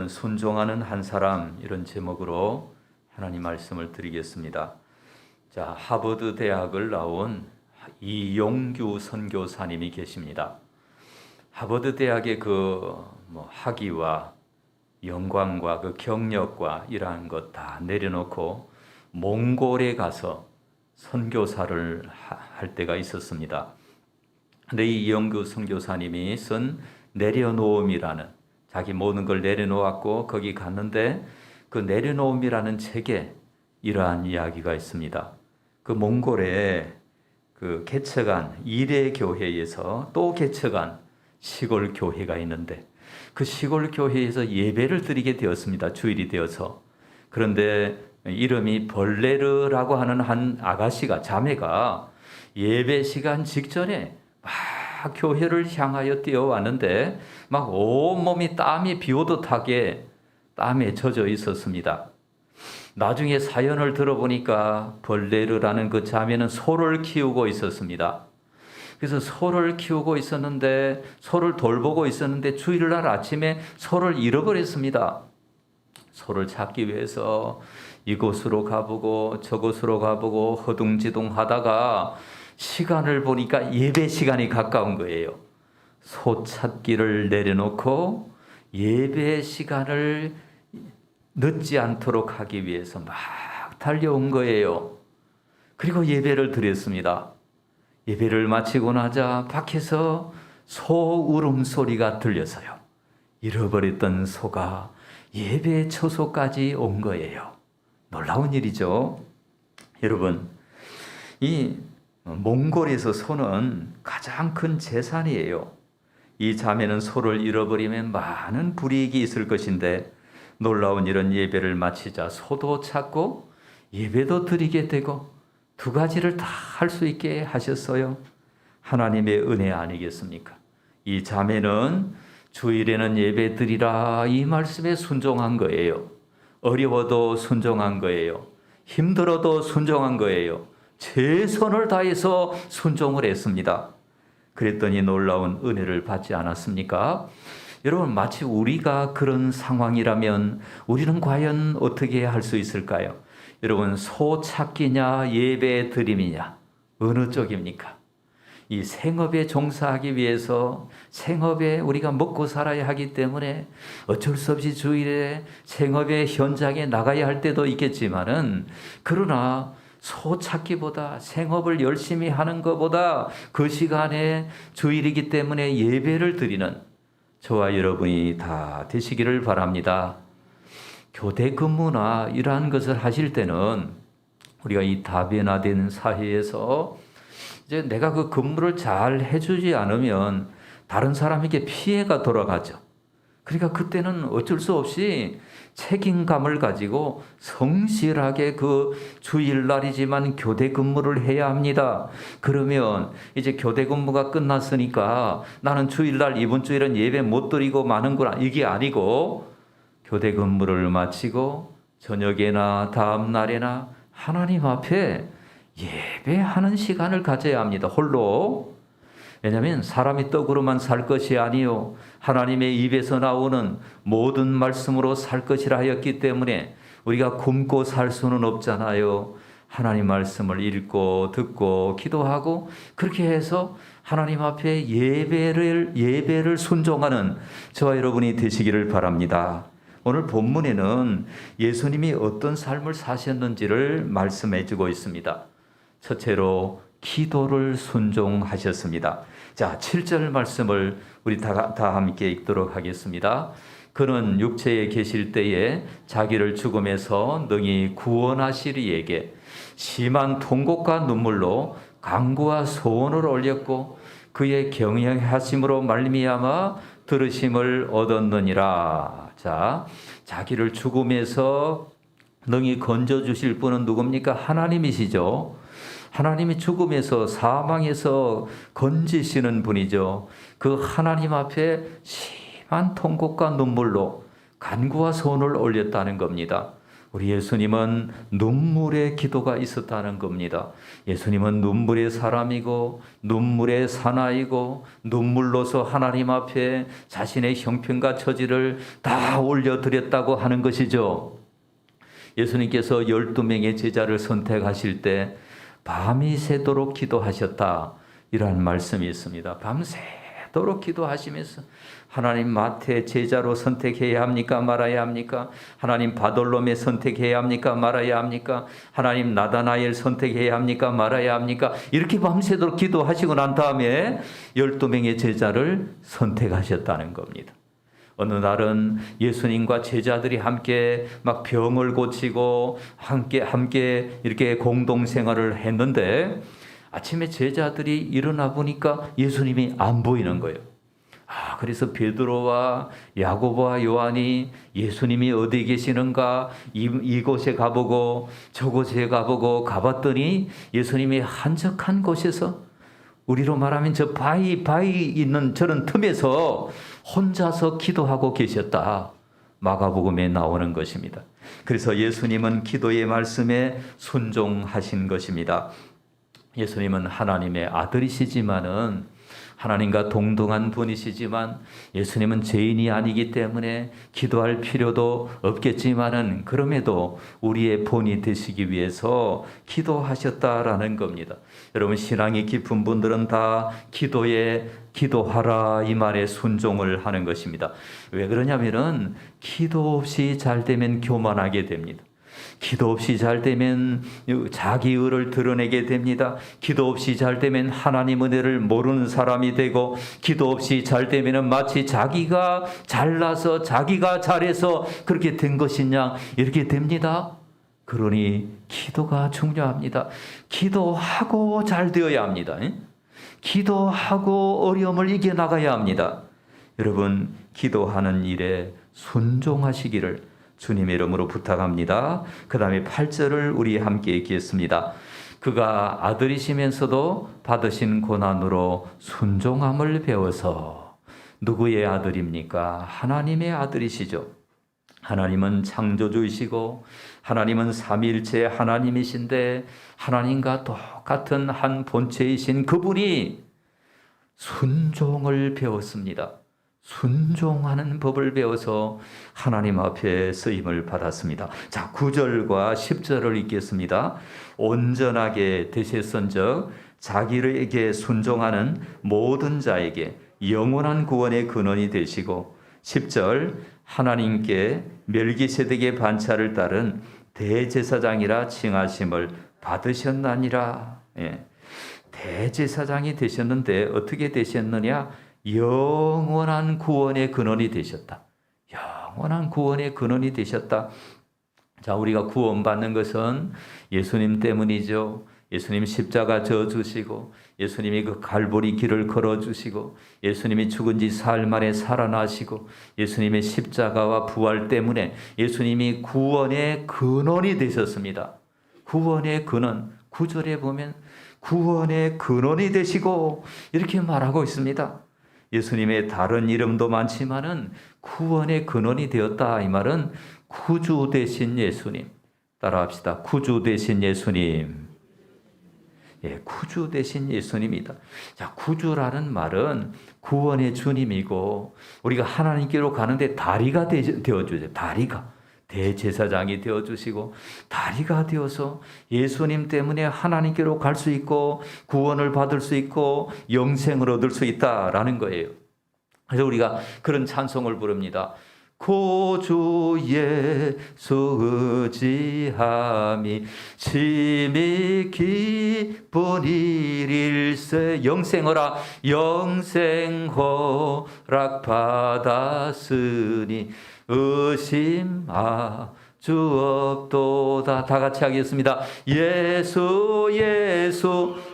순종하는 한 사람, 이런 제목으로 하나님 말씀을 드리겠습니다. 자, 하버드 대학을 나온 이용규 선교사님이 계십니다. 하버드 대학의 학위와 영광과 그 경력과 이러한 것 다 내려놓고 몽골에 가서 선교사를 할 때가 있었습니다. 근데 이 이용규 선교사님이 쓴 내려놓음이라는, 자기 모든 걸 내려놓았고 거기 갔는데 그 내려놓음이라는 책에 이러한 이야기가 있습니다. 그 몽골에 그 개척한 이레 교회에서 또 개척한 시골 교회가 있는데 그 시골 교회에서 예배를 드리게 되었습니다. 주일이 되어서. 그런데 이름이 벌레르라고 하는 한 아가씨가, 자매가 예배 시간 직전에 막 교회를 향하여 뛰어왔는데 막 온몸이 땀이 비 오듯 하게 땀에 젖어 있었습니다. 나중에 사연을 들어보니까 벌레르라는 그 자매는 소를 키우고 있었습니다. 그래서 소를 키우고 있었는데, 소를 돌보고 있었는데 주일날 아침에 소를 잃어버렸습니다. 소를 찾기 위해서 이곳으로 가보고 저곳으로 가보고 허둥지둥 하다가 시간을 보니까 예배 시간이 가까운 거예요. 소 찾기를 내려놓고 예배 시간을 늦지 않도록 하기 위해서 막 달려온 거예요. 그리고 예배를 드렸습니다. 예배를 마치고 나자 밖에서 소 울음소리가 들려서요. 잃어버렸던 소가 예배 처소까지 온 거예요. 놀라운 일이죠. 여러분, 이 몽골에서 소는 가장 큰 재산이에요. 이 자매는 소를 잃어버리면 많은 불이익이 있을 것인데 놀라운 이런 예배를 마치자 소도 찾고 예배도 드리게 되고 두 가지를 다 할 수 있게 하셨어요. 하나님의 은혜 아니겠습니까? 이 자매는 주일에는 예배 드리라 이 말씀에 순종한 거예요. 어려워도 순종한 거예요. 힘들어도 순종한 거예요. 최선을 다해서 순종을 했습니다. 그랬더니 놀라운 은혜를 받지 않았습니까? 여러분, 마치 우리가 그런 상황이라면 우리는 과연 어떻게 할 수 있을까요? 여러분, 소 찾기냐 예배 드림이냐 어느 쪽입니까? 이 생업에 종사하기 위해서, 생업에 우리가 먹고 살아야 하기 때문에 어쩔 수 없이 주일에 생업의 현장에 나가야 할 때도 있겠지만은, 그러나 소 찾기보다, 생업을 열심히 하는 것보다 그 시간에 주일이기 때문에 예배를 드리는 저와 여러분이 다 되시기를 바랍니다. 교대 근무나 이러한 것을 하실 때는 우리가 이 다변화된 사회에서 이제 내가 그 근무를 잘 해주지 않으면 다른 사람에게 피해가 돌아가죠. 그러니까 그때는 어쩔 수 없이 책임감을 가지고 성실하게 그 주일날이지만 교대 근무를 해야 합니다. 그러면 이제 교대 근무가 끝났으니까 나는 주일날 이번 주일은 예배 못 드리고 마는구나, 이게 아니고 교대 근무를 마치고 저녁에나 다음 날에나 하나님 앞에 예배하는 시간을 가져야 합니다. 홀로. 왜냐하면 사람이 떡으로만 살 것이 아니요 하나님의 입에서 나오는 모든 말씀으로 살 것이라 하였기 때문에 우리가 굶고 살 수는 없잖아요. 하나님 말씀을 읽고 듣고 기도하고 그렇게 해서 하나님 앞에 예배를 순종하는 저와 여러분이 되시기를 바랍니다. 오늘 본문에는 예수님이 어떤 삶을 사셨는지를 말씀해 주고 있습니다. 첫째로 기도를 순종하셨습니다. 자, 7절 말씀을 우리 다 함께 읽도록 하겠습니다. 그는 육체에 계실 때에 자기를 죽음에서 능히 구원하시리에게 심한 통곡과 눈물로 간구와 소원을 올렸고 그의 경영하심으로 말미암아 들으심을 얻었느니라. 자, 자기를 죽음에서 능히 건져주실 분은 누굽니까? 하나님이시죠. 하나님이 죽음에서, 사망에서 건지시는 분이죠. 그 하나님 앞에 심한 통곡과 눈물로 간구와 소원을 올렸다는 겁니다. 우리 예수님은 눈물의 기도가 있었다는 겁니다. 예수님은 눈물의 사람이고 눈물의 사나이고 눈물로서 하나님 앞에 자신의 형편과 처지를 다 올려드렸다고 하는 것이죠. 예수님께서 12명의 제자를 선택하실 때 밤이 새도록 기도하셨다, 이라는 말씀이 있습니다. 밤새도록 기도하시면서 하나님 마태 제자로 선택해야 합니까? 말아야 합니까? 하나님 바돌롬에 선택해야 합니까? 말아야 합니까? 하나님 나다나엘 선택해야 합니까? 말아야 합니까? 이렇게 밤새도록 기도하시고 난 다음에 12명의 제자를 선택하셨다는 겁니다. 어느 날은 예수님과 제자들이 함께 막 병을 고치고 함께 이렇게 공동생활을 했는데 아침에 제자들이 일어나 보니까 예수님이 안 보이는 거예요. 그래서 베드로와 야고보와 요한이 예수님이 어디 계시는가 이곳에 가보고 저곳에 가보고 가봤더니 예수님이 한적한 곳에서, 우리로 말하면 저 바위 있는 저런 틈에서 혼자서 기도하고 계셨다, 마가복음에 나오는 것입니다. 그래서 예수님은 기도의 말씀에 순종하신 것입니다. 예수님은 하나님의 아들이시지만은, 하나님과 동등한 분이시지만 예수님은 죄인이 아니기 때문에 기도할 필요도 없겠지만은 그럼에도 우리의 본이 되시기 위해서 기도하셨다라는 겁니다. 여러분, 신앙이 깊은 분들은 다 기도하라 이 말에 순종을 하는 것입니다. 왜 그러냐면은 기도 없이 잘 되면 교만하게 됩니다. 기도 없이 잘 되면 자기 의를 드러내게 됩니다. 기도 없이 잘 되면 하나님 은혜를 모르는 사람이 되고, 기도 없이 잘 되면 마치 자기가 잘나서 자기가 잘해서 그렇게 된 것이냐 이렇게 됩니다. 그러니 기도가 중요합니다. 기도하고 잘 되어야 합니다. 기도하고 어려움을 이겨나가야 합니다. 여러분, 기도하는 일에 순종하시기를 주님의 이름으로 부탁합니다. 그 다음에 8절을 우리 함께 읽겠습니다. 그가 아들이시면서도 받으신 고난으로 순종함을 배워서. 누구의 아들입니까? 하나님의 아들이시죠. 하나님은 창조주이시고 하나님은 삼위일체 하나님이신데, 하나님과 똑같은 한 본체이신 그분이 순종을 배웠습니다. 순종하는 법을 배워서 하나님 앞에 쓰임을 받았습니다. 자, 9절과 10절을 읽겠습니다. 온전하게 되셨은즉 자기에게 순종하는 모든 자에게 영원한 구원의 근원이 되시고, 10절 하나님께 멜기세덱의 반차를 따른 대제사장이라 칭하심을 받으셨나니라. 대제사장이 되셨는데 어떻게 되셨느냐? 영원한 구원의 근원이 되셨다. 영원한 구원의 근원이 되셨다. 자, 우리가 구원받는 것은 예수님 때문이죠. 예수님 십자가 져주시고, 예수님이 그 갈보리 길을 걸어주시고, 예수님이 죽은 지 사흘 만에 살아나시고, 예수님의 십자가와 부활 때문에 예수님이 구원의 근원이 되셨습니다. 구원의 근원, 9절에 보면 구원의 근원이 되시고 이렇게 말하고 있습니다. 예수님의 다른 이름도 많지만은 구원의 근원이 되었다, 이 말은 구주 되신 예수님. 따라합시다. 구주 되신 예수님. 구주 되신 예수님이다. 자, 구주라는 말은 구원의 주님이고, 우리가 하나님께로 가는데 다리가 되어주죠. 다리가. 대제사장이 되어주시고 다리가 되어서 예수님 때문에 하나님께로 갈 수 있고 구원을 받을 수 있고 영생을 얻을 수 있다라는 거예요. 그래서 우리가 그런 찬송을 부릅니다. 구주 예수 의지함이 심히 기쁜 일일세. 영생허락 받았으니 의심하 주 없도다. 다 같이 하겠습니다. 예수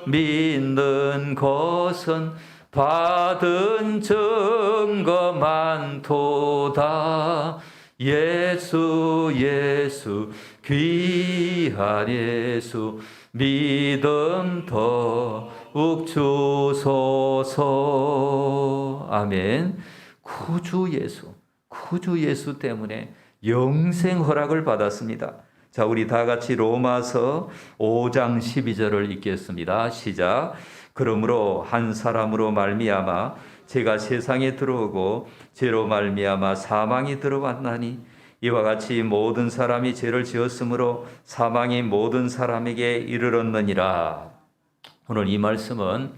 믿는 것은 받은 증거 많도다. 예수 귀한 예수 믿음 더욱 주소서. 아멘. 구주 예수 때문에 영생 허락을 받았습니다. 자, 우리 다 같이 로마서 5장 12절을 읽겠습니다. 시작. 그러므로 한 사람으로 말미암아 죄가 세상에 들어오고 죄로 말미암아 사망이 들어왔나니 이와 같이 모든 사람이 죄를 지었으므로 사망이 모든 사람에게 이르렀느니라. 오늘 이 말씀은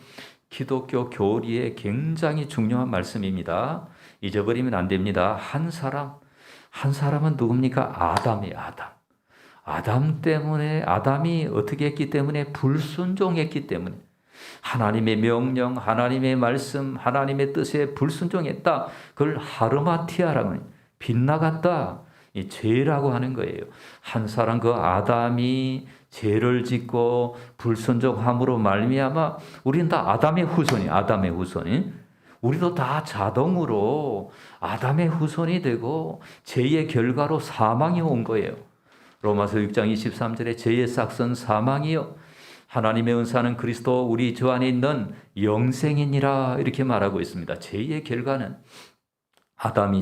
기독교 교리에 굉장히 중요한 말씀입니다. 잊어버리면 안 됩니다. 한 사람은 누굽니까? 아담이에요. 아담 때문에, 아담이 어떻게 했기 때문에? 불순종했기 때문에. 하나님의 명령, 하나님의 말씀, 하나님의 뜻에 불순종했다. 그걸 하르마티아라고 해요. 빗나갔다. 이 죄라고 하는 거예요. 한 사람, 그 아담이 죄를 짓고 불순종함으로 말미암아 우리는 다 아담의 후손이. 우리도 다 자동으로 아담의 후손이 되고 죄의 결과로 사망이 온 거예요. 로마서 6장 23절에 죄의 싹선 사망이요 하나님의 은사는 그리스도 우리 주 안에 있는 영생이니라 이렇게 말하고 있습니다. 죄의 결과는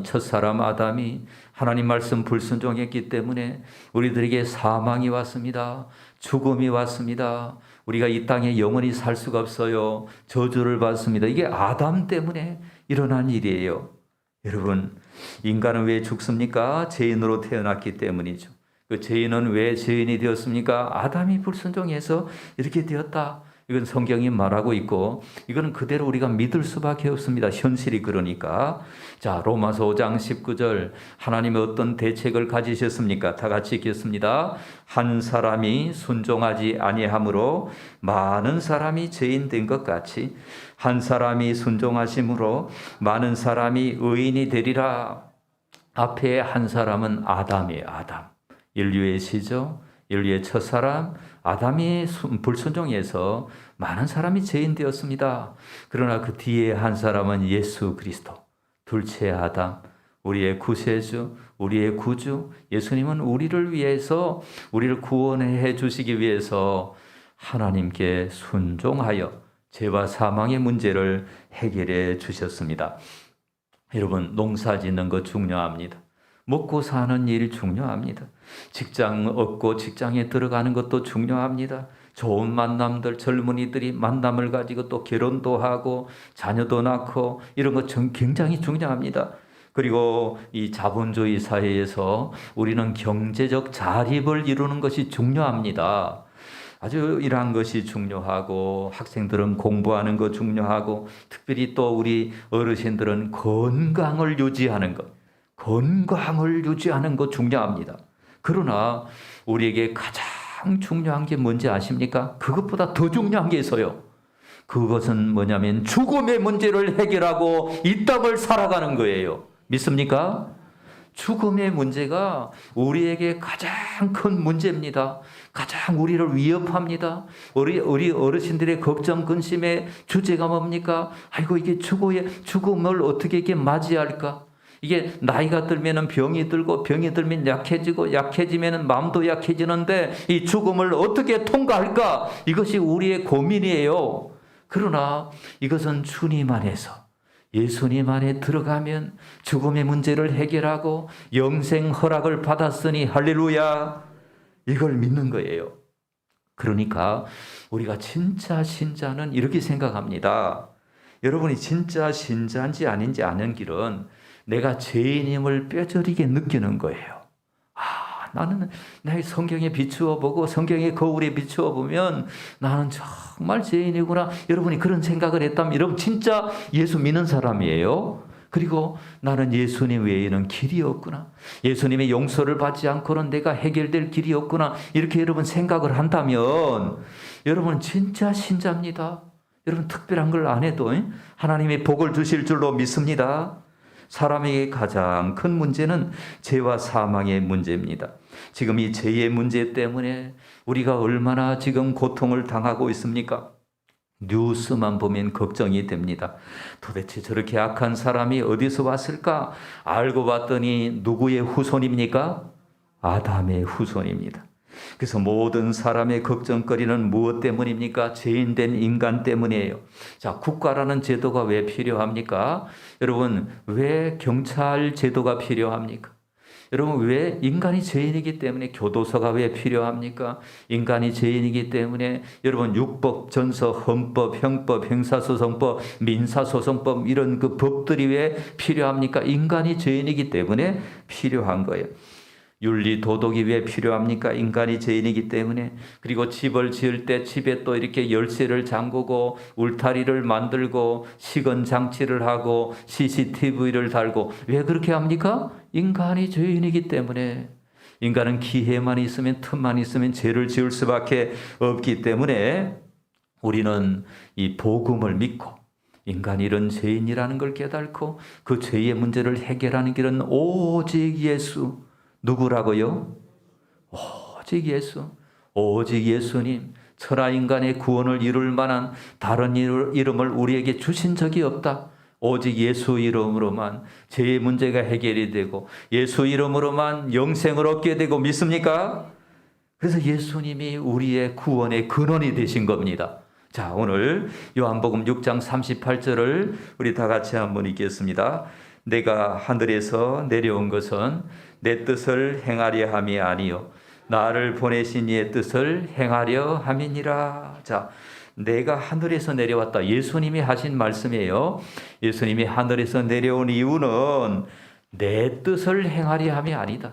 첫사람 아담이 하나님 말씀 불순종했기 때문에 우리들에게 사망이 왔습니다. 죽음이 왔습니다. 우리가 이 땅에 영원히 살 수가 없어요. 저주를 받습니다. 이게 아담 때문에 일어난 일이에요. 여러분, 인간은 왜 죽습니까? 죄인으로 태어났기 때문이죠. 그 죄인은 왜 죄인이 되었습니까? 아담이 불순종해서 이렇게 되었다. 이건 성경이 말하고 있고 이건 그대로 우리가 믿을 수밖에 없습니다. 현실이 그러니까. 자, 로마서 5장 19절 하나님의 어떤 대책을 가지셨습니까? 다 같이 읽겠습니다. 한 사람이 순종하지 아니함으로 많은 사람이 죄인 된 것 같이 한 사람이 순종하심으로 많은 사람이 의인이 되리라. 앞에 한 사람은 아담이에요. 아담. 인류의 시조, 인류의 첫사람 아담이 불순종해서 많은 사람이 죄인 되었습니다. 그러나 그 뒤에 한 사람은 예수 그리스도, 둘째 아담, 우리의 구세주, 우리의 구주, 예수님은 우리를 위해서, 우리를 구원해 주시기 위해서 하나님께 순종하여 죄와 사망의 문제를 해결해 주셨습니다. 여러분, 농사 짓는 거 중요합니다. 먹고 사는 일 중요합니다. 직장 얻고 직장에 들어가는 것도 중요합니다. 좋은 만남들, 젊은이들이 만남을 가지고 또 결혼도 하고 자녀도 낳고 이런 것 굉장히 중요합니다. 그리고 이 자본주의 사회에서 우리는 경제적 자립을 이루는 것이 중요합니다. 아주 이러한 것이 중요하고 학생들은 공부하는 거 중요하고 특별히 또 우리 어르신들은 건강을 유지하는 것 중요합니다. 그러나 우리에게 가장 중요한 게 뭔지 아십니까? 그것보다 더 중요한 게 있어요. 그것은 뭐냐면 죽음의 문제를 해결하고 이 땅을 살아가는 거예요. 믿습니까? 죽음의 문제가 우리에게 가장 큰 문제입니다. 가장 우리를 위협합니다. 우리 어르신들의 걱정, 근심의 주제가 뭡니까? 아이고, 이게 죽음을 어떻게 이렇게 맞이할까? 이게 나이가 들면은 병이 들고 병이 들면 약해지고 약해지면은 마음도 약해지는데 이 죽음을 어떻게 통과할까? 이것이 우리의 고민이에요. 그러나 이것은 주님 안에서 예수님 안에 들어가면 죽음의 문제를 해결하고 영생 허락을 받았으니 할렐루야. 이걸 믿는 거예요. 그러니까 우리가 진짜 신자는 이렇게 생각합니다. 여러분이 진짜 신자인지 아닌지 아는 길은 내가 죄인임을 뼈저리게 느끼는 거예요. 나는 나의 성경에 비추어 보고 성경의 거울에 비추어 보면 나는 정말 죄인이구나. 여러분이 그런 생각을 했다면 여러분 진짜 예수 믿는 사람이에요. 그리고 나는 예수님 외에는 길이 없구나. 예수님의 용서를 받지 않고는 내가 해결될 길이 없구나. 이렇게 여러분 생각을 한다면 여러분 진짜 신자입니다. 여러분 특별한 걸 안 해도 하나님의 복을 주실 줄로 믿습니다. 사람에게 가장 큰 문제는 죄와 사망의 문제입니다. 지금 이 죄의 문제 때문에 우리가 얼마나 지금 고통을 당하고 있습니까? 뉴스만 보면 걱정이 됩니다. 도대체 저렇게 악한 사람이 어디서 왔을까? 알고 봤더니 누구의 후손입니까? 아담의 후손입니다. 그래서 모든 사람의 걱정거리는 무엇 때문입니까? 죄인된 인간 때문이에요. 자, 국가라는 제도가 왜 필요합니까? 여러분, 왜 경찰 제도가 필요합니까? 여러분, 왜 인간이 죄인이기 때문에 교도소가 왜 필요합니까? 인간이 죄인이기 때문에 여러분, 율법, 전서, 헌법, 형법, 형사소송법, 민사소송법 이런 그 법들이 왜 필요합니까? 인간이 죄인이기 때문에 필요한 거예요. 윤리, 도덕이 왜 필요합니까? 인간이 죄인이기 때문에. 그리고 집을 지을 때 집에 또 이렇게 열쇠를 잠그고 울타리를 만들고 시건 장치를 하고 CCTV를 달고 왜 그렇게 합니까? 인간이 죄인이기 때문에. 인간은 기회만 있으면, 틈만 있으면 죄를 지을 수밖에 없기 때문에 우리는 이 복음을 믿고 인간이 이런 죄인이라는 걸 깨닫고 그 죄의 문제를 해결하는 길은 오직 예수. 누구라고요? 오직 예수. 오직 예수님. 천하 인간의 구원을 이룰 만한 다른 이름을 우리에게 주신 적이 없다. 오직 예수 이름으로만 죄의 문제가 해결이 되고 예수 이름으로만 영생을 얻게 되고 믿습니까? 그래서 예수님이 우리의 구원의 근원이 되신 겁니다. 자, 오늘 요한복음 6장 38절을 우리 다 같이 한번 읽겠습니다. 내가 하늘에서 내려온 것은 내 뜻을 행하려 함이 아니요 나를 보내신 이의 뜻을 행하려 함이니라. 자, 내가 하늘에서 내려왔다. 예수님이 하신 말씀이에요. 예수님이 하늘에서 내려온 이유는 내 뜻을 행하려 함이 아니다.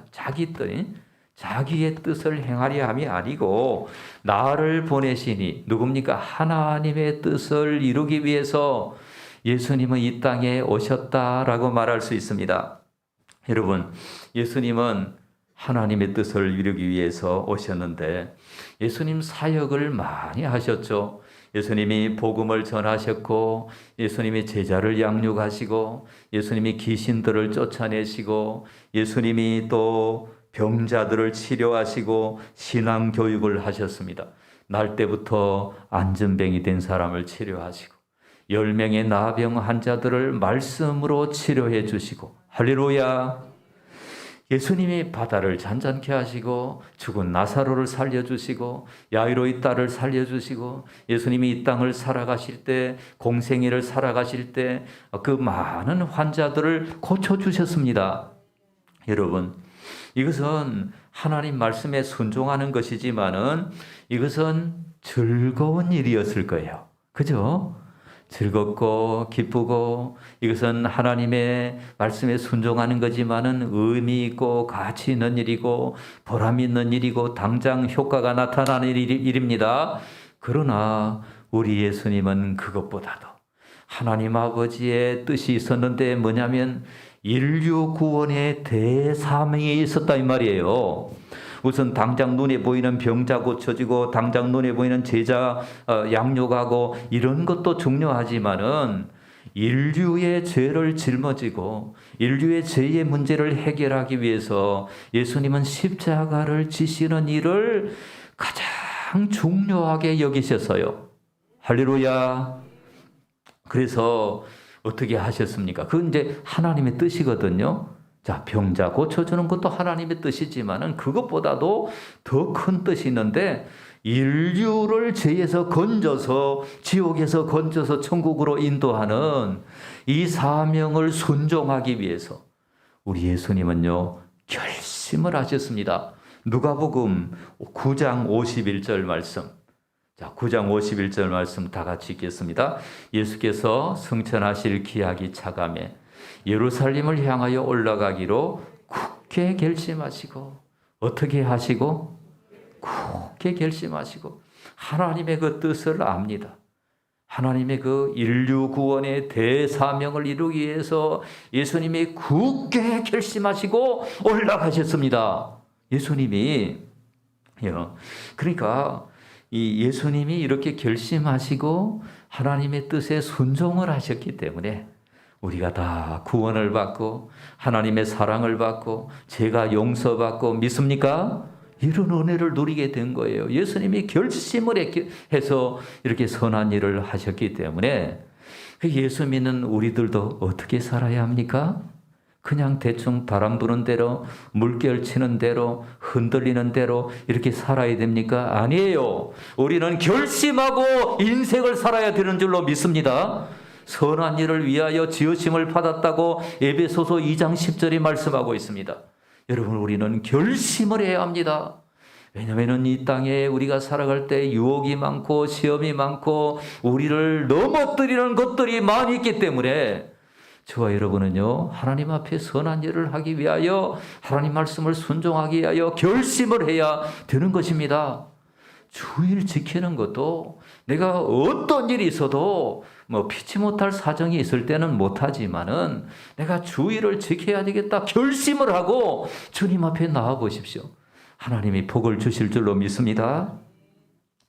자기의 뜻을 행하려 함이 아니고 나를 보내시니 누굽니까? 하나님의 뜻을 이루기 위해서 예수님은 이 땅에 오셨다라고 말할 수 있습니다. 여러분, 예수님은 하나님의 뜻을 이루기 위해서 오셨는데 예수님 사역을 많이 하셨죠. 예수님이 복음을 전하셨고 예수님이 제자를 양육하시고 예수님이 귀신들을 쫓아내시고 예수님이 또 병자들을 치료하시고 신앙 교육을 하셨습니다. 날 때부터 안전병이 된 사람을 치료하시고 10명의 나병 환자들을 말씀으로 치료해 주시고 할렐루야. 예수님이 바다를 잔잔케 하시고 죽은 나사로를 살려주시고 야이로의 딸을 살려주시고 예수님이 이 땅을 살아가실 때 공생애를 살아가실 때 그 많은 환자들을 고쳐주셨습니다. 여러분, 이것은 하나님 말씀에 순종하는 것이지만은 이것은 즐거운 일이었을 거예요. 그죠? 즐겁고 기쁘고 이것은 하나님의 말씀에 순종하는 거지만은 의미 있고 가치 있는 일이고 보람 있는 일이고 당장 효과가 나타나는 일입니다. 그러나 우리 예수님은 그것보다도 하나님 아버지의 뜻이 있었는데 뭐냐면 인류 구원의 대사명이 있었다 이 말이에요. 우선 당장 눈에 보이는 병자 고쳐지고 당장 눈에 보이는 제자 양육하고 이런 것도 중요하지만은 인류의 죄를 짊어지고 인류의 죄의 문제를 해결하기 위해서 예수님은 십자가를 지시는 일을 가장 중요하게 여기셨어요. 할렐루야. 그래서 어떻게 하셨습니까? 그건 이제 하나님의 뜻이거든요. 자, 병자 고쳐주는 것도 하나님의 뜻이지만은 그것보다도 더 큰 뜻이 있는데 인류를 죄에서 건져서 지옥에서 건져서 천국으로 인도하는 이 사명을 순종하기 위해서 우리 예수님은요 결심을 하셨습니다. 누가복음 9장 51절 말씀. 자, 9장 51절 말씀 다 같이 읽겠습니다. 예수께서 승천하실 기약이 차감해 예루살렘을 향하여 올라가기로 굳게 결심하시고 어떻게 하시고? 굳게 결심하시고 하나님의 그 뜻을 압니다. 하나님의 그 인류 구원의 대사명을 이루기 위해서 예수님이 굳게 결심하시고 올라가셨습니다. 예수님이 그러니까 이 예수님이 이렇게 결심하시고 하나님의 뜻에 순종을 하셨기 때문에 우리가 다 구원을 받고 하나님의 사랑을 받고 죄가 용서받고 믿습니까? 이런 은혜를 누리게 된 거예요. 예수님이 결심을 해서 이렇게 선한 일을 하셨기 때문에 예수 믿는 우리들도 어떻게 살아야 합니까? 그냥 대충 바람 부는 대로 물결 치는 대로 흔들리는 대로 이렇게 살아야 됩니까? 아니에요. 우리는 결심하고 인생을 살아야 되는 줄로 믿습니다. 선한 일을 위하여 지으심을 받았다고 에베소서 2장 10절이 말씀하고 있습니다. 여러분, 우리는 결심을 해야 합니다. 왜냐하면 이 땅에 우리가 살아갈 때 유혹이 많고 시험이 많고 우리를 넘어뜨리는 것들이 많이 있기 때문에 저와 여러분은요, 하나님 앞에 선한 일을 하기 위하여 하나님 말씀을 순종하기 위하여 결심을 해야 되는 것입니다. 주의를 지키는 것도 내가 어떤 일이 있어도 피치 못할 사정이 있을 때는 못하지만은 내가 주의를 지켜야 되겠다 결심을 하고 주님 앞에 나와 보십시오. 하나님이 복을 주실 줄로 믿습니다.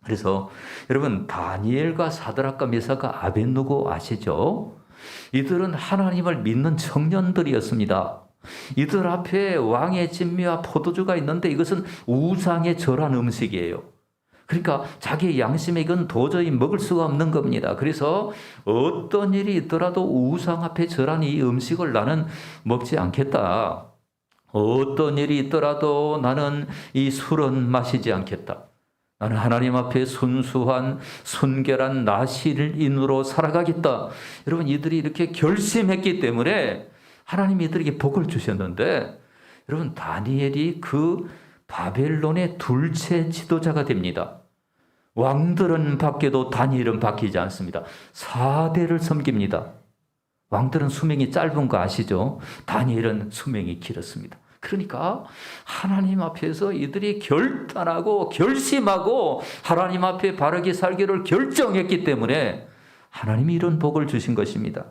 그래서 여러분, 다니엘과 사드락과 메삭과 아벳느고 아시죠? 이들은 하나님을 믿는 청년들이었습니다. 이들 앞에 왕의 진미와 포도주가 있는데 이것은 우상에 절한 음식이에요. 그러니까 자기의 양심에 이건 도저히 먹을 수가 없는 겁니다. 그래서 어떤 일이 있더라도 우상 앞에 절한 이 음식을 나는 먹지 않겠다. 어떤 일이 있더라도 나는 이 술은 마시지 않겠다. 나는 하나님 앞에 순수한 순결한 나실인으로 살아가겠다. 여러분, 이들이 이렇게 결심했기 때문에 하나님이 이들에게 복을 주셨는데, 여러분, 다니엘이 그 바벨론의 둘째 지도자가 됩니다. 왕들은 바뀌어도 다니엘은 바뀌지 않습니다. 4대를 섬깁니다. 왕들은 수명이 짧은 거 아시죠? 다니엘은 수명이 길었습니다. 그러니까 하나님 앞에서 이들이 결단하고 결심하고 하나님 앞에 바르게 살기를 결정했기 때문에 하나님이 이런 복을 주신 것입니다.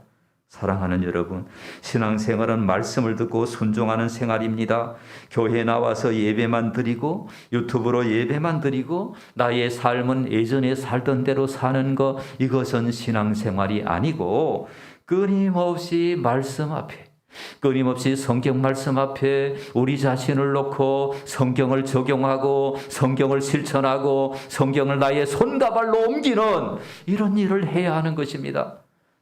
사랑하는 여러분, 신앙생활은 말씀을 듣고 순종하는 생활입니다. 교회에 나와서 예배만 드리고 유튜브로 예배만 드리고 나의 삶은 예전에 살던 대로 사는 것, 이것은 신앙생활이 아니고 끊임없이 말씀 앞에, 끊임없이 성경 말씀 앞에 우리 자신을 놓고 성경을 적용하고 성경을 실천하고 성경을 나의 손과 발로 옮기는 이런 일을 해야 하는 것입니다.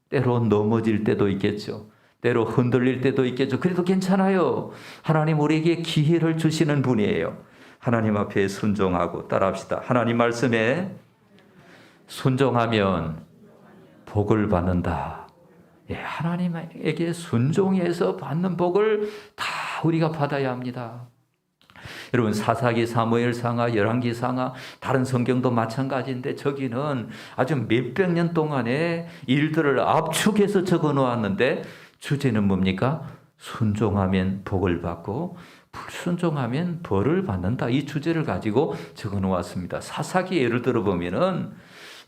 때로 넘어질 때도 있겠죠. 때로 흔들릴 때도 있겠죠. 그래도 괜찮아요. 하나님 우리에게 기회를 주시는 분이에요. 하나님 앞에 순종하고 따라합시다. 하나님 말씀에 순종하면 복을 받는다. 예, 하나님에게 순종해서 받는 복을 다 우리가 받아야 합니다. 여러분, 사사기, 사무엘상하, 열왕기상하, 다른 성경도 마찬가지인데 저기는 아주 몇백 년 동안의 일들을 압축해서 적어 놓았는데 주제는 뭡니까? 순종하면 복을 받고 불순종하면 벌을 받는다. 이 주제를 가지고 적어 놓았습니다. 사사기 예를 들어보면은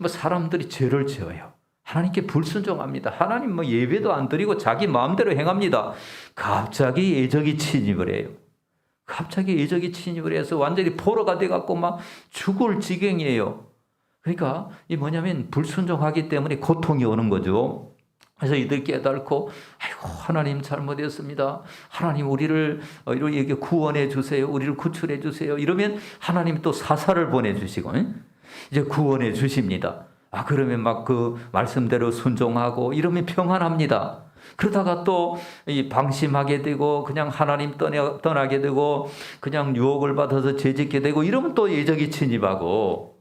사람들이 죄를 지어요. 하나님께 불순종합니다. 하나님 예배도 안 드리고 자기 마음대로 행합니다. 갑자기 예적이 침입을 해요. 갑자기 예적이 침입을 해서 완전히 포로가 돼갖고 막 죽을 지경이에요. 그러니까 이 뭐냐면 불순종하기 때문에 고통이 오는 거죠. 그래서 이들 깨닫고, 아이고 하나님 잘못했습니다. 하나님 우리를 이렇게 구원해 주세요. 우리를 구출해 주세요. 이러면 하나님 또 사사를 보내주시고 이제 구원해 주십니다. 그러면 막 그 말씀대로 순종하고 이러면 평안합니다. 그러다가 또 방심하게 되고 그냥 하나님 떠나게 되고 그냥 유혹을 받아서 죄짓게 되고 이러면 또 예적이 침입하고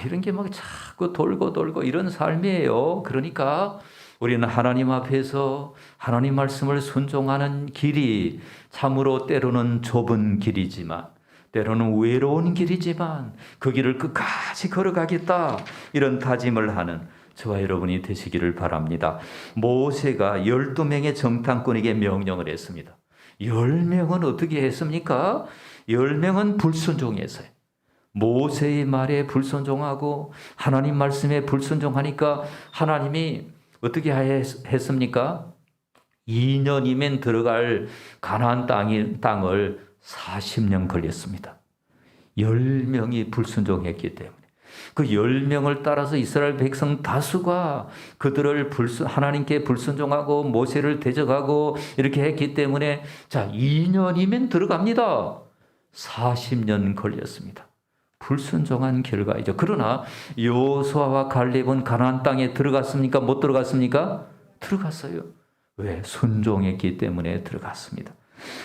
이런 게 막 자꾸 돌고 이런 삶이에요. 그러니까 우리는 하나님 앞에서 하나님 말씀을 순종하는 길이 참으로 때로는 좁은 길이지만 때로는 외로운 길이지만 그 길을 끝까지 걸어가겠다 이런 다짐을 하는 저와 여러분이 되시기를 바랍니다. 모세가 12명의 정탐꾼에게 명령을 했습니다. 10명은 어떻게 했습니까? 10명은 불순종했어요. 모세의 말에 불순종하고 하나님 말씀에 불순종하니까 하나님이 어떻게 했습니까? 2년이면 들어갈 가나안 땅을 40년 걸렸습니다. 10명이 불순종했기 때문에. 그 10명을 따라서 이스라엘 백성 다수가 그들을 하나님께 불순종하고 모세를 대적하고 이렇게 했기 때문에 2년이면 들어갑니다. 40년 걸렸습니다. 불순종한 결과이죠. 그러나 여호수아와 갈렙은 가나안 땅에 들어갔습니까? 못 들어갔습니까? 들어갔어요. 왜? 순종했기 때문에 들어갔습니다.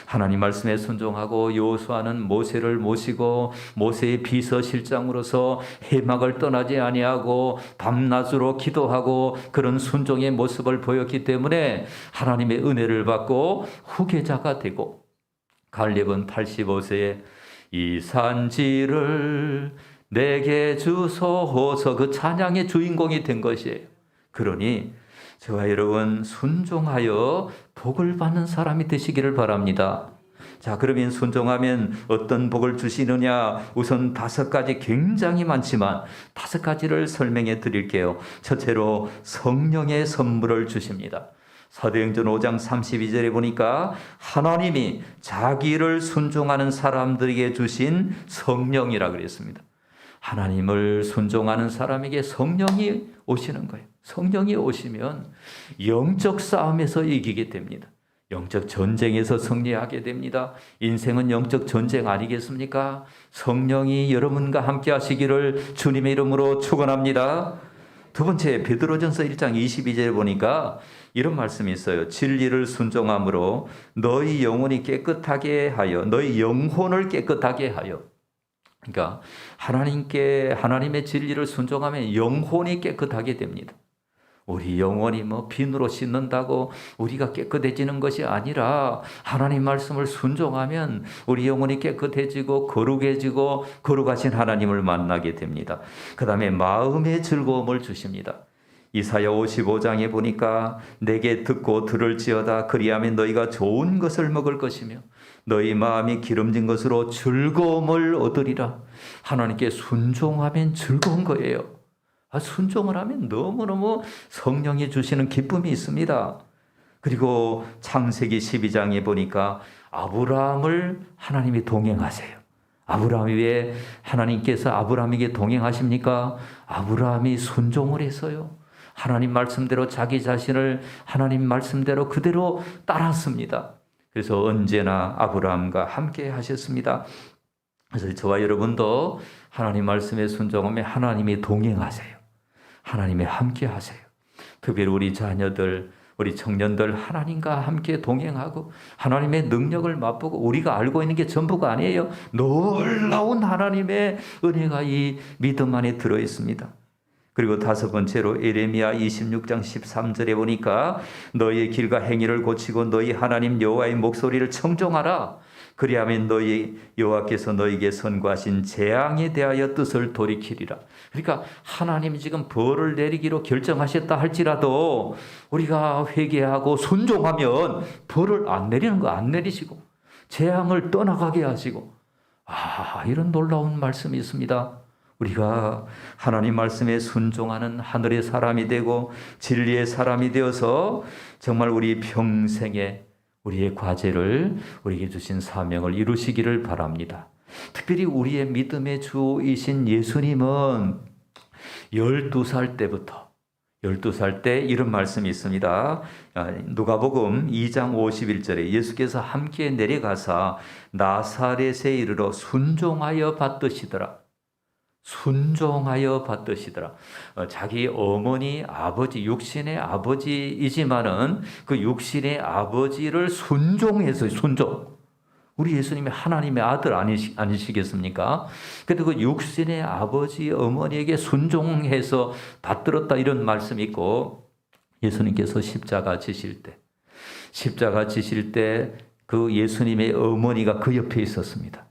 하나님 말씀에 순종하고 여호수아는 모세를 모시고 모세의 비서실장으로서 해막을 떠나지 아니하고 밤낮으로 기도하고 그런 순종의 모습을 보였기 때문에 하나님의 은혜를 받고 후계자가 되고 갈렙은 85세에 이 산지를 내게 주소서 그 찬양의 주인공이 된 것이에요. 그러니 저와 여러분 순종하여 복을 받는 사람이 되시기를 바랍니다. 자, 그러면 순종하면 어떤 복을 주시느냐? 우선 5가지 굉장히 많지만 5가지를 설명해 드릴게요. 첫째로 성령의 선물을 주십니다. 사도행전 5장 32절에 보니까 하나님이 자기를 순종하는 사람들에게 주신 성령이라 그랬습니다. 하나님을 순종하는 사람에게 성령이 오시는 거예요. 성령이 오시면 영적 싸움에서 이기게 됩니다. 영적 전쟁에서 승리하게 됩니다. 인생은 영적 전쟁 아니겠습니까? 성령이 여러분과 함께 하시기를 주님의 이름으로 축원합니다. 두 번째, 베드로전서 1장 22절에 보니까 이런 말씀이 있어요. 진리를 순종함으로 너희 영혼이 깨끗하게 하여, 너희 영혼을 깨끗하게 하여. 그러니까 하나님의 진리를 순종하면 영혼이 깨끗하게 됩니다. 우리 영혼이 비누로 씻는다고 우리가 깨끗해지는 것이 아니라 하나님 말씀을 순종하면 우리 영혼이 깨끗해지고 거룩해지고 거룩하신 하나님을 만나게 됩니다. 그 다음에 마음의 즐거움을 주십니다. 이사야 55장에 보니까 내게 듣고 들을지어다 그리하면 너희가 좋은 것을 먹을 것이며 너희 마음이 기름진 것으로 즐거움을 얻으리라. 하나님께 순종하면 즐거운 거예요. 순종을 하면 너무너무 성령이 주시는 기쁨이 있습니다. 그리고 창세기 12장에 보니까 아브라함을 하나님이 동행하세요. 아브라함이 왜 하나님께서 아브라함에게 동행하십니까? 아브라함이 순종을 했어요. 하나님 말씀대로 자기 자신을 하나님 말씀대로 그대로 따랐습니다. 그래서 언제나 아브라함과 함께 하셨습니다. 그래서 저와 여러분도 하나님 말씀에 순종하면 하나님이 동행하세요. 하나님이 함께 하세요. 특별히 우리 자녀들, 우리 청년들 하나님과 함께 동행하고 하나님의 능력을 맛보고 우리가 알고 있는 게 전부가 아니에요. 놀라운 하나님의 은혜가 이 믿음 안에 들어 있습니다. 그리고 5번째로 예레미야 26장 13절에 보니까 너희의 길과 행위를 고치고 너희 하나님 여호와의 목소리를 청종하라. 그리하면 너희 여호와께서 너희에게 선고하신 재앙에 대하여 뜻을 돌이키리라. 그러니까 하나님이 지금 벌을 내리기로 결정하셨다 할지라도 우리가 회개하고 순종하면 벌을 안 내리는 거 안 내리시고 재앙을 떠나가게 하시고 이런 놀라운 말씀이 있습니다. 우리가 하나님 말씀에 순종하는 하늘의 사람이 되고 진리의 사람이 되어서 정말 우리 평생에 우리의 과제를 우리에게 주신 사명을 이루시기를 바랍니다. 특별히 우리의 믿음의 주이신 예수님은 12살 때 이런 말씀이 있습니다. 누가복음 2장 51절에 예수께서 함께 내려가사 나사렛에 이르러 순종하여 받드시더라. 자기 어머니, 아버지, 육신의 아버지이지만은 그 육신의 아버지를 순종해서 우리 예수님이 하나님의 아들 아니시겠습니까? 그래도 그 육신의 아버지, 어머니에게 순종해서 받들었다 이런 말씀이 있고 예수님께서 십자가 지실 때 그 예수님의 어머니가 그 옆에 있었습니다.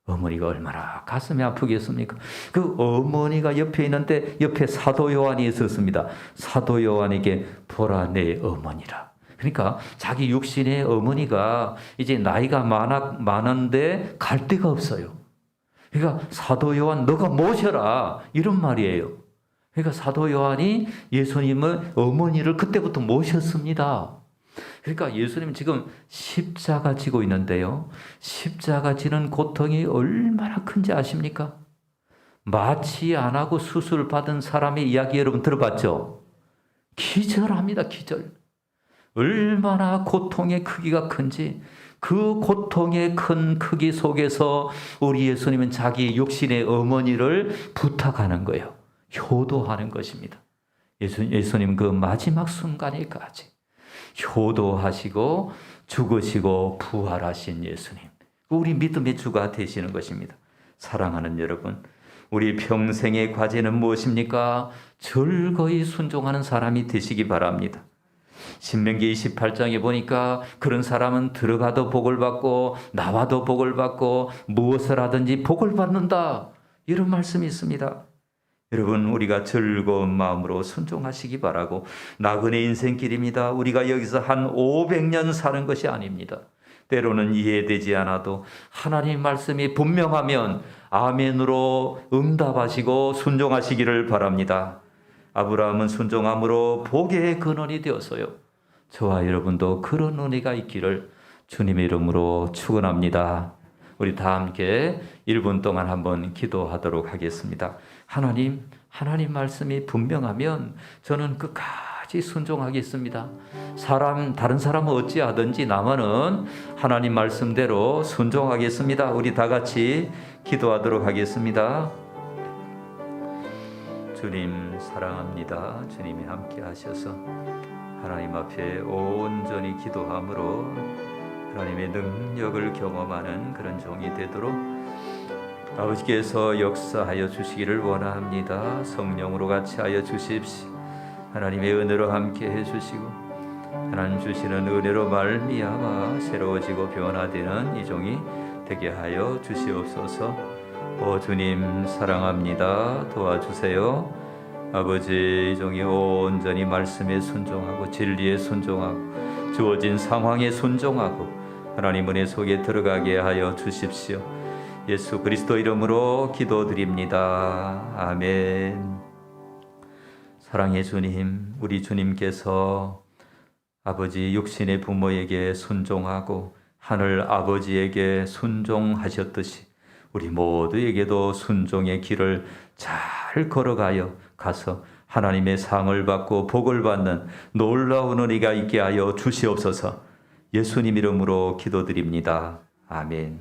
어머니가 얼마나 가슴이 아프겠습니까? 그 어머니가 옆에 있는데 옆에 사도 요한이 있었습니다. 사도 요한에게 보라 내 어머니라. 그러니까 자기 육신의 어머니가 이제 나이가 많은데 갈 데가 없어요. 그러니까 사도 요한 너가 모셔라 이런 말이에요. 그러니까 사도 요한이 예수님의 어머니를 그때부터 모셨습니다. 그러니까 예수님 지금 십자가 지고 있는데요. 십자가 지는 고통이 얼마나 큰지 아십니까? 마취 안 하고 수술 받은 사람의 이야기 여러분 들어봤죠? 기절합니다. 기절. 얼마나 고통의 크기가 큰지 그 고통의 큰 크기 속에서 우리 예수님은 자기 육신의 어머니를 부탁하는 거예요. 효도하는 것입니다. 예수님 그 마지막 순간에까지 효도하시고 죽으시고 부활하신 예수님, 우리 믿음의 주가 되시는 것입니다. 사랑하는 여러분, 우리 평생의 과제는 무엇입니까? 즐거이 순종하는 사람이 되시기 바랍니다. 신명기 28장에 보니까 그런 사람은 들어가도 복을 받고 나와도 복을 받고 무엇을 하든지 복을 받는다. 이런 말씀이 있습니다. 여러분, 우리가 즐거운 마음으로 순종하시기 바라고, 나그네 인생길입니다. 우리가 여기서 한 500년 사는 것이 아닙니다. 때로는 이해되지 않아도 하나님 말씀이 분명하면 아멘으로 응답하시고 순종하시기를 바랍니다. 아브라함은 순종함으로 복의 근원이 되었어요. 저와 여러분도 그런 은혜가 있기를 주님의 이름으로 축원합니다. 우리 다 함께 1분 동안 한번 기도하도록 하겠습니다. 하나님 말씀이 분명하면 저는 끝까지 순종하겠습니다. 다른 사람은 어찌하든지 나만은 하나님 말씀대로 순종하겠습니다. 우리 다 같이 기도하도록 하겠습니다. 주님 사랑합니다. 주님이 함께 하셔서 하나님 앞에 온전히 기도함으로 하나님의 능력을 경험하는 그런 종이 되도록 아버지께서 역사하여 주시기를 원합니다. 성령으로 같이 하여 주십시오. 하나님의 은혜로 함께 해주시고 하나님 주시는 은혜로 말미암아 새로워지고 변화되는 이 종이 되게 하여 주시옵소서. 오 주님 사랑합니다. 도와주세요. 아버지, 이 종이 온전히 말씀에 순종하고 진리에 순종하고 주어진 상황에 순종하고 하나님 은혜 속에 들어가게 하여 주십시오. 예수 그리스도 이름으로 기도드립니다. 아멘. 사랑의 주님, 우리 주님께서 아버지 육신의 부모에게 순종하고 하늘 아버지에게 순종하셨듯이 우리 모두에게도 순종의 길을 잘 걸어가요 가서 하나님의 상을 받고 복을 받는 놀라운 은혜가 있게 하여 주시옵소서. 예수님 이름으로 기도드립니다. 아멘.